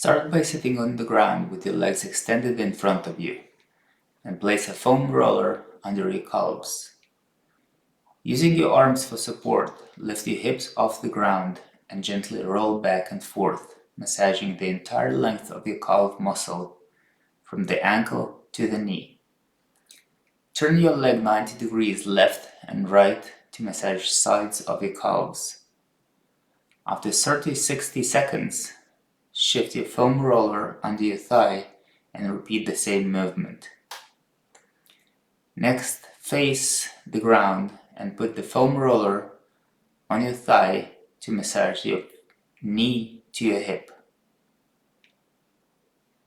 Start by sitting on the ground with your legs extended in front of you, and place a foam roller under your calves. Using your arms for support, lift your hips off the ground and gently roll back and forth, massaging the entire length of your calf muscle from the ankle to the knee. Turn your leg 90 degrees left and right to massage sides of your calves. After 30-60 seconds, shift your foam roller under your thigh and repeat the same movement. Next, face the ground and put the foam roller on your thigh to massage your knee to your hip.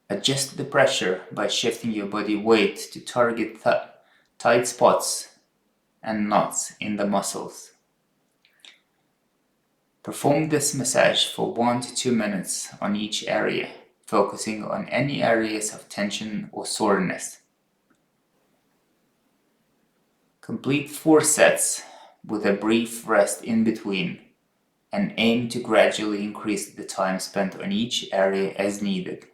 Adjust the pressure by shifting your body weight to target tight spots and knots in the muscles. Perform this massage for 1 to 2 minutes on each area, focusing on any areas of tension or soreness. Complete 4 sets with a brief rest in between, and aim to gradually increase the time spent on each area as needed.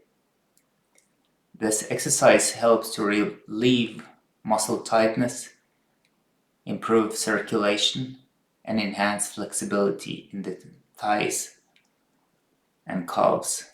This exercise helps to relieve muscle tightness, improve circulation, and enhance flexibility in the thighs and calves.